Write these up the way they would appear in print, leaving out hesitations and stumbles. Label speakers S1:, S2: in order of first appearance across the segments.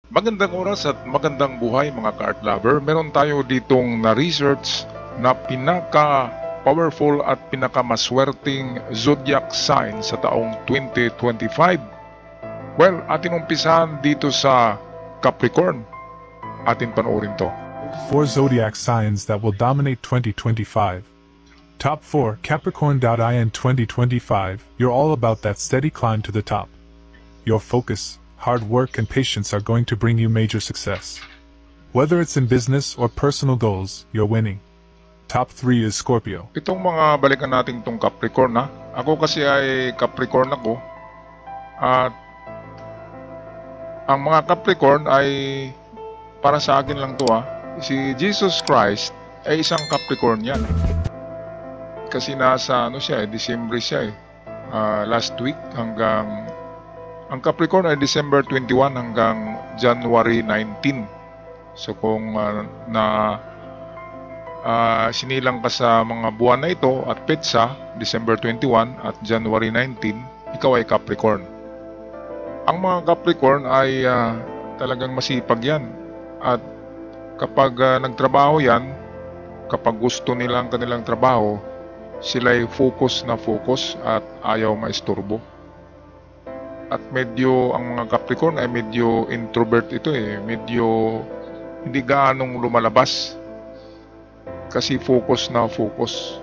S1: Magandang oras at magandang buhay mga ka-art lover. Meron tayo ditong na-research na pinaka-powerful at pinaka-maswerteng zodiac sign sa taong 2025. Well, atin umpisahan dito sa Capricorn. Atin panoorin to.
S2: 4 zodiac signs that will dominate 2025. Top 4 Capricorn.in 2025. You're all about that steady climb to the top. Your focus, hard work, and patience are going to bring you major success. Whether it's in business or personal goals, you're winning. Top 3 is Scorpio.
S1: Itong mga balikan natin itong Capricorn ha. Ako kasi ay Capricorn ako. At ang mga Capricorn ay para sa akin lang to ha. Si Jesus Christ ay isang Capricorn yan. Kasi nasa December siya last week hanggang ang Capricorn ay December 21 hanggang January 19. So kung sinilang ka sa mga buwan na ito at petsa, December 21 at January 19, ikaw ay Capricorn. Ang mga Capricorn ay talagang masipag yan. At kapag nagtrabaho yan, kapag gusto nila ang kanilang trabaho, sila ay focus na focus at ayaw maisturbo. At medyo ang mga Capricorn ay medyo introvert ito medyo hindi gaanong lumalabas kasi focus na focus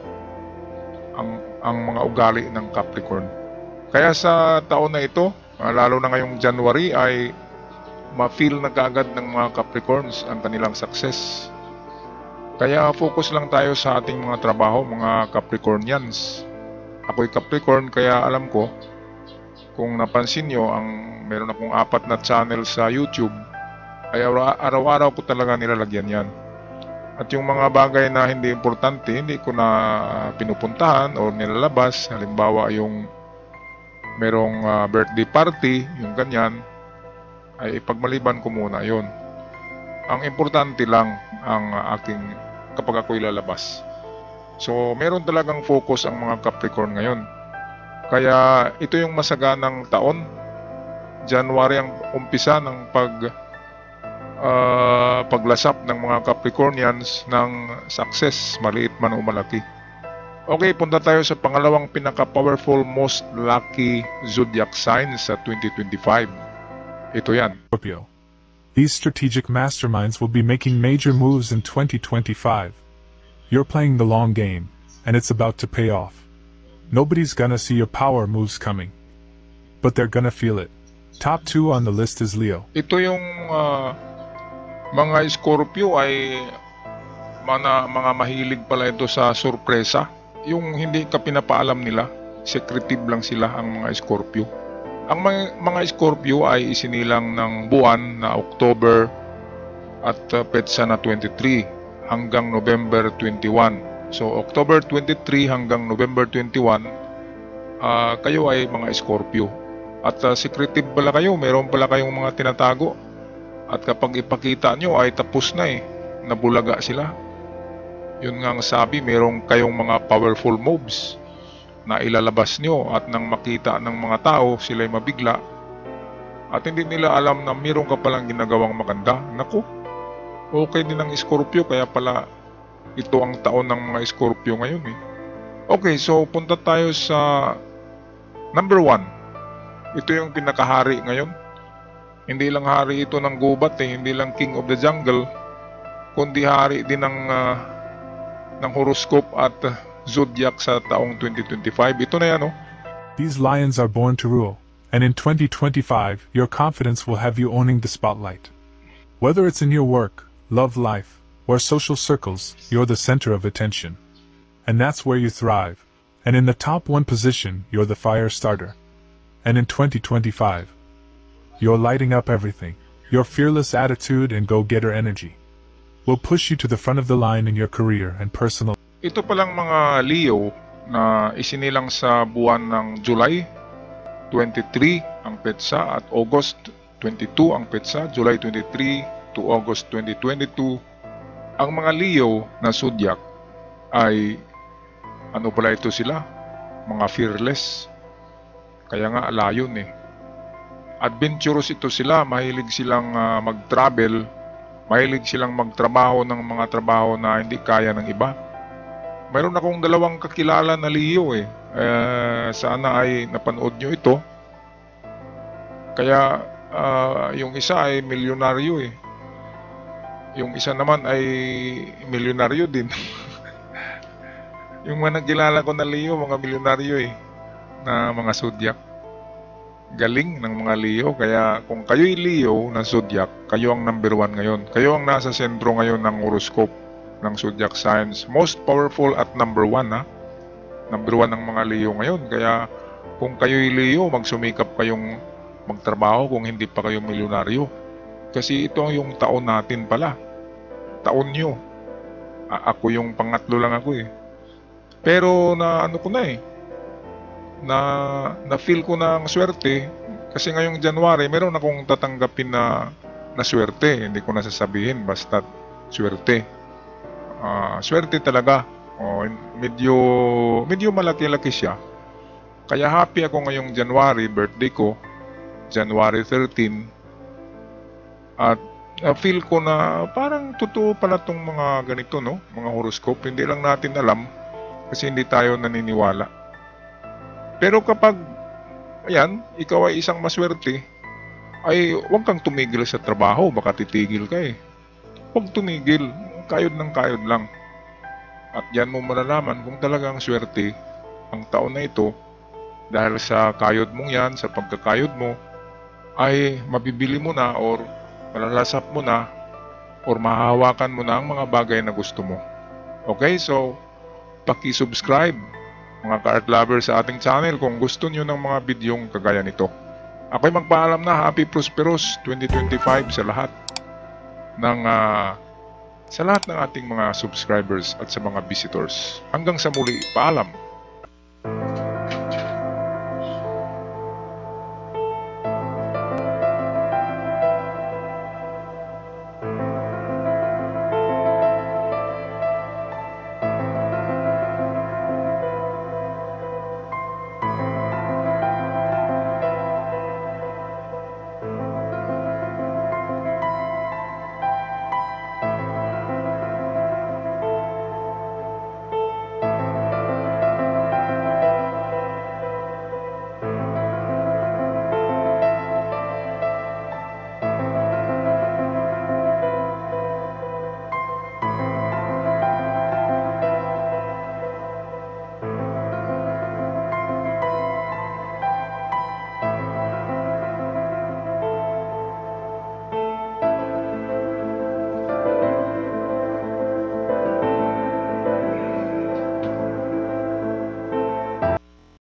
S1: ang mga ugali ng Capricorn. Kaya sa taon na ito, lalo na ngayong January, ay ma-feel na kaagad ng mga Capricorns ang kanilang success. Kaya focus lang tayo sa ating mga trabaho, mga Capricornians. Ako'y Capricorn kaya alam ko, kung napansin nyo, meron akong 4 na channel sa YouTube, ay araw-araw ko talaga nilalagyan yan. At yung mga bagay na hindi importante, hindi ko na pinupuntahan o nilalabas. Halimbawa yung merong birthday party, yung ganyan, ay ipagmaliban ko muna yon. Ang importante lang ang aking kapag ako'y lalabas. So meron talagang focus ang mga Capricorn ngayon. Kaya ito yung masaganang taon. January ang umpisa ng paglasap ng mga Capricornians ng success, maliit man o malaki. Okay, punta tayo sa pangalawang pinaka-powerful, most lucky zodiac sign sa 2025. Ito yan.
S2: Scorpio. These strategic masterminds will be making major moves in 2025. You're playing the long game, and it's about to pay off. Nobody's gonna see your power moves coming, but they're gonna feel it. Top 2 on the list is Leo.
S1: Ito yung mga Scorpio ay mga mahilig pala ito sa sorpresa. Yung hindi ka pinapaalam nila, secretive lang sila ang mga Scorpio. Ang mga Scorpio ay isinilang ng buwan na October at petsa na 23 hanggang November 21. So October 23 hanggang November 21, kayo ay mga Scorpio. At secretive pala kayo, meron pala kayong mga tinatago. At kapag ipakita nyo ay tapos na nabulaga sila. Yun nga ang sabi, meron kayong mga powerful moves na ilalabas nyo at nang makita ng mga tao, sila'y mabigla at hindi nila alam na meron ka palang ginagawang maganda. Naku, okay din ang Scorpio, kaya pala ito ang taon ng mga Scorpio ngayon Okay, so punta tayo sa number 1. Ito yung pinakahari ngayon. Hindi lang hari ito ng gubat hindi lang king of the jungle, kundi hari din ng horoscope at zodiac sa taong 2025. Ito na yan
S2: These lions are born to rule, and in 2025, your confidence will have you owning the spotlight. Whether it's in your work, love life, or social circles, you're the center of attention. And that's where you thrive. And in the top 1 position, you're the fire starter. And in 2025, you're lighting up everything. Your fearless attitude and go-getter energy will push you to the front of the line in your career and personal.
S1: Ito palang mga Leo na isinilang sa buwan ng July 23 ang petsa at August 22 ang petsa, July 23 to August 2022. Ang mga Leo na zodiac ay pala ito sila? Mga fearless. Kaya nga layon adventurous ito sila, mahilig silang mag-travel, mahilig silang magtrabaho ng mga trabaho na hindi kaya ng iba. Mayroon akong dalawang kakilala na Leo sana ay napanood nyo ito. Kaya yung isa ay milyonaryo yung isa naman ay milyonaryo din. Yung mga nakilala ko na Leo, mga milyonaryo na mga zodiac. Galing ng mga Leo. Kaya kung kayo'y Leo ng zodiac, kayo ang number 1 ngayon. Kayo ang nasa sentro ngayon ng horoscope ng zodiac signs. Most powerful at number 1 Number 1 ng mga Leo ngayon. Kaya kung kayo'y Leo, magsumikap kayong magtrabaho kung hindi pa kayo milyonaryo. Kasi ito yung taon natin pala. Taon nyo. Ako yung pangatlo lang ako Pero na ano ko na feel ko ng swerte kasi ngayong January meron akong tatanggapin na swerte. Hindi ko nasasabihin, basta swerte. Swerte talaga. Medyo malaki-laki siya. Kaya happy ako ngayong January, birthday ko, January 13. At feel ko na parang totoo pala tong mga ganito, mga horoscope. Hindi lang natin alam kasi hindi tayo naniniwala. Pero kapag, ikaw ay isang maswerte, ay huwag kang tumigil sa trabaho, baka titigil ka Huwag tumigil, kayod ng kayod lang. At yan mo malalaman kung talagang swerte ang taon na ito, dahil sa kayod mong yan, sa pagkakayod mo, ay mabibili mo na or malalasap mo na or mahahawakan mo na ang mga bagay na gusto mo. Okay, so paki-subscribe mga ka-art lovers sa ating channel kung gusto nyo ng mga bidyong kagaya nito. Ako'y magpaalam na. Happy Prosperous 2025 sa lahat ng ating mga subscribers at sa mga visitors. Hanggang sa muli, paalam!